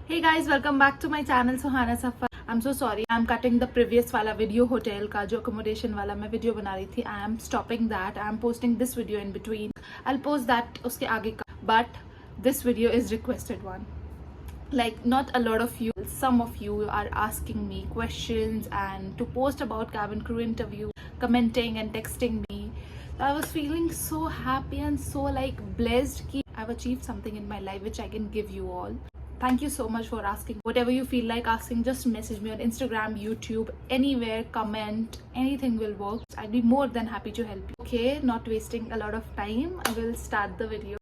Hey guys, welcome back to my channel Suhana Safar. I'm so sorry, I'm cutting the previous वाला video hotel का जो accommodation वाला मैं video बना रही थी. I am stopping that. I am posting this video in between. I'll post that उसके आगे का. But this video is requested one. Like not a lot of you, some of you are asking me questions and to post about cabin crew interview, commenting and texting me. I was feeling so happy and so like blessed कि I've achieved something in my life which I can give you all. Thank you so much for asking. Whatever you feel like asking, just message me on Instagram, YouTube, anywhere, comment, anything will work. I'd be more than happy to help you. Okay, not wasting a lot of time, I will start the video.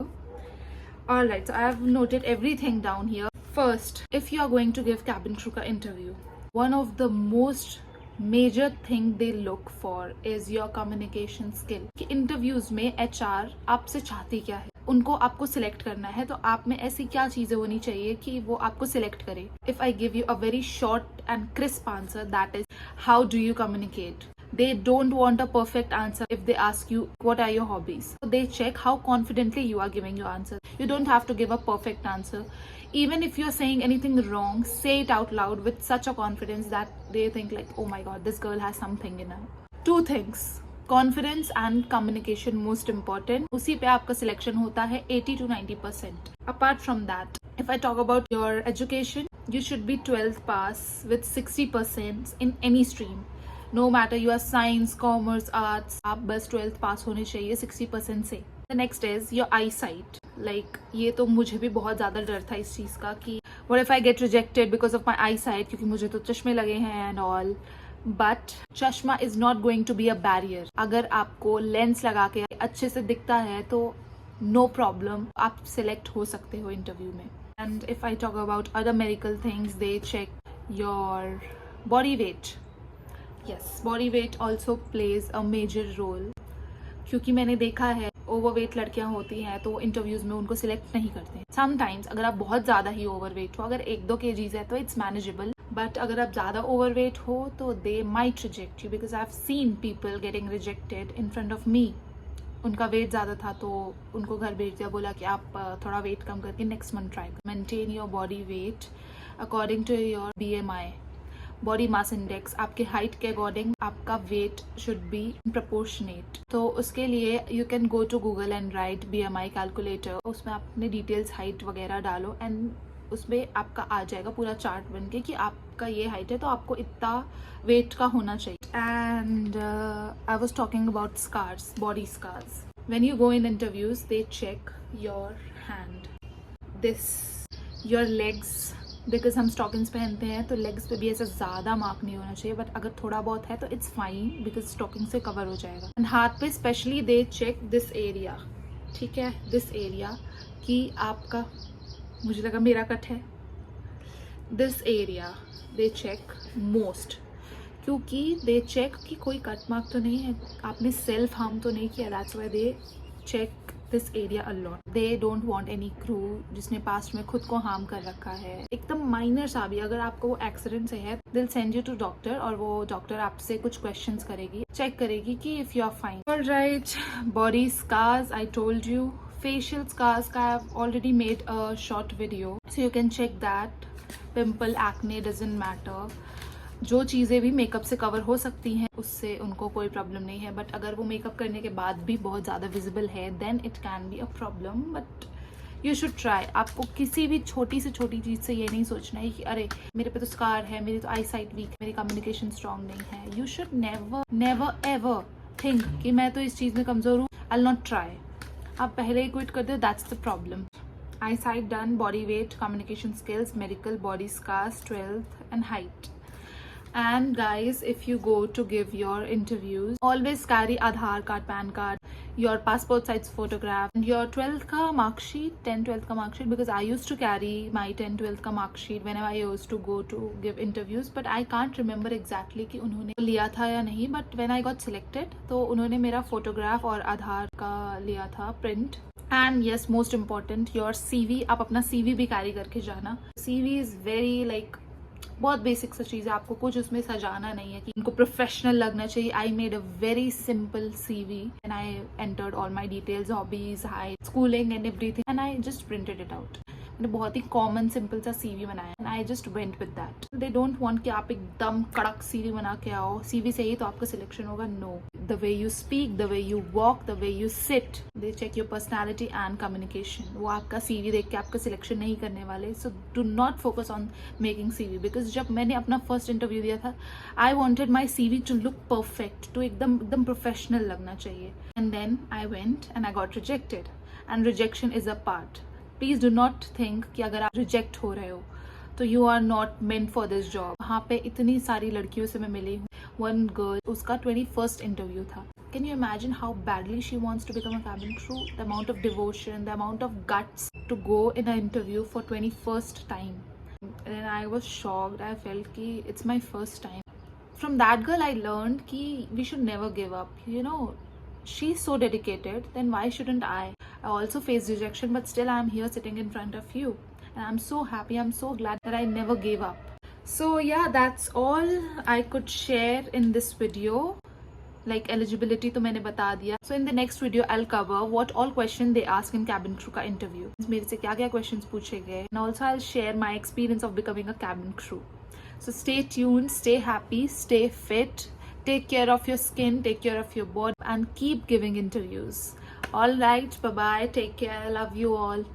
Alright, so I have noted everything down here. First, if you are going to give cabin crew ka interview, one of the most major thing they look for is your communication skill. कि interviews में HR आपसे चाहती क्या है, उनको आपको select करना है तो आप में ऐसी क्या चीजें होनी चाहिए कि वो आपको सिलेक्ट करे. If I give you a very short and crisp answer, that is how do you communicate. They don't want a perfect answer if they ask you what are your hobbies. So they check how confidently you are giving your answer. You don't have to give a perfect answer. Even if you're saying anything wrong, say it out loud with such a confidence that they think like, oh my god, this girl has something in her. Two things. Confidence and communication most important. उसी पे आपका selection होता है 80 to 90%. Apart from that, if I talk about your education, you should be 12th pass with 60% in any stream. No matter you are science, commerce, arts, आप बस 12th pass होने चाहिए 60% से. The next is your eyesight. Like ये तो मुझे भी बहुत ज़्यादा डर था इस चीज़ का कि what if I get rejected because of my eyesight, क्योंकि मुझे तो चश्मे लगे हैं and all. But चश्मा is not going to be a barrier. अगर आपको लेंस लगा के अच्छे से दिखता है तो no problem, आप select हो सकते हो इंटरव्यू में. And if I talk about other medical things, they check your body weight. Yes, body weight also plays a major role. क्योंकि मैंने देखा है ओवरवेट लड़कियां होती हैं तो इंटरव्यूज में उनको सिलेक्ट नहीं करते. समटाइम्स अगर आप बहुत ज़्यादा ही ओवरवेट हो, अगर 1-2 kgs है तो इट्स मैनेजेबल. बट अगर आप ज़्यादा ओवरवेट हो तो they might reject you because I have seen people getting rejected in front of me. उनका वेट ज़्यादा था तो उनको घर भेज दिया, बोला कि आप थोड़ा वेट कम करके नेक्स्ट मंथ ट्राई करो. Maintain your body weight according to your BMI, body mass index. आपके हाइट के अकॉर्डिंग आपका वेट शुड बी प्रपोर्शनेट. तो उसके लिए you can go to Google and write BMI calculator. उसमें आप अपने डिटेल्स, हाइट वगैरह डालो एंड उसमें आपका आ जाएगा पूरा चार्ट बन के कि आपका ये हाइट है तो आपको इतना वेट का होना चाहिए. And I was talking about scars, body scars. When you go in interviews they check your hand, this, your legs. Because हम स्टॉकिंग्स पहनते हैं तो लेग्स पे भी ऐसा ज़्यादा मार्क नहीं होना चाहिए, बट अगर थोड़ा बहुत है तो इट्स फाइन बिकॉज स्टॉकिंग से कवर हो जाएगा. एंड हाथ पे specially they check this area. ठीक है, दिस एरिया कि आपका, मुझे लगा मेरा कट है, this area they check most. क्योंकि दे चेक कि कोई कट मार्क तो नहीं है, आपने सेल्फ हार्म तो नहीं किया. That's why they check this area a lot. They don't want any crew जिसने पास्ट में खुद को हार्म कर रखा है. एकदम माइनर सा भी अगर आपको वो एक्सीडेंट से है, they will send you to doctor और वो डॉक्टर आपसे कुछ क्वेश्चंस करेगी, चेक करेगी कि if you are fine. Alright, body scars I told you. Facial scars I have already made a short video, so you can check that. Pimple, acne doesn't matter. जो चीज़ें भी makeup से cover हो सकती हैं उससे उनको कोई प्रॉब्लम नहीं है. बट अगर वो मेकअप करने के बाद भी बहुत ज़्यादा विजिबल है then it can be a problem. But you should try. आपको किसी भी छोटी से छोटी चीज़ से ये नहीं सोचना है कि अरे मेरे पे तो स्कार है, मेरी तो आई साइट वीक है, मेरी कम्युनिकेशन स्ट्रॉन्ग नहीं है. You should never ever think कि मैं तो इस चीज़ में कमज़ोर हूँ, आई विल नॉट ट्राई. आप पहले ही क्विट कर दो, that's the problem. Eyesight done, body weight, communication skills, medical, body scars, 12th and height. And guys, if you go to give your interviews, always carry Aadhaar card, PAN card, your passport size photograph, and your 12th ka mark sheet, 10th-12th ka mark sheet, because I used to carry my 10th-12th ka mark sheet whenever I used to go to give interviews, but I can't remember exactly कि उन्होंने लिया था या नहीं. But when I got selected, तो उन्होंने मेरा photograph और आधार का लिया था print. And yes, most important, your CV. आप अपना CV भी carry करके जाना. CV is very like बहुत बेसिक सा चीज़ है, आपको कुछ उसमें सजाना नहीं है कि इनको प्रोफेशनल लगना चाहिए. I made a very simple CV and I entered all my details, hobbies, height, schooling and everything, and I just printed it out. मैंने बहुत ही कॉमन सिंपल सा सीवी बनाया and I just went with that. They don't want कि आप एकदम कड़क CV बना के आओ, सीवी से ही तो आपका सिलेक्शन होगा. No, the way you speak, the way you walk, the way you sit, they check your personality and communication. वो आपका सीवी देख के आपका सिलेक्शन नहीं करने वाले. So do not focus on making CV, because जब मैंने अपना फर्स्ट इंटरव्यू दिया था, I wanted my CV to look perfect, टू एकदम प्रोफेशनल लगना चाहिए. And then I went and I got rejected. And rejection is a part. Please do not think कि अगर आप रिजेक्ट हो रहे हो तो you are not meant for this job. वहाँ पे इतनी सारी लड़कियों से मैं मिली हूँ. वन गर्ल, उसका 21st इंटरव्यू था. Can you imagine how badly she wants to become a cabin crew? The amount of devotion, the amount of guts to go in an interview for 21st time. And I was shocked. I felt ki it's my first time. From that girl I learned ki we should never give up. You know, she's so dedicated, then why shouldn't I? I also faced rejection, but still I'm here sitting in front of you. And I'm so happy, I'm so glad that I never gave up. So yeah, that's all I could share in this video. Like eligibility तो मैंने बता दिया. So in the next video I'll cover what all question they ask in cabin crew का interview. मेरे से क्या क्या questions पूछे गए. And also I'll share my experience of becoming a cabin crew. So stay tuned, stay happy, stay fit, take care of your skin, take care of your body, and keep giving interviews. All right, bye bye, take care, love you all.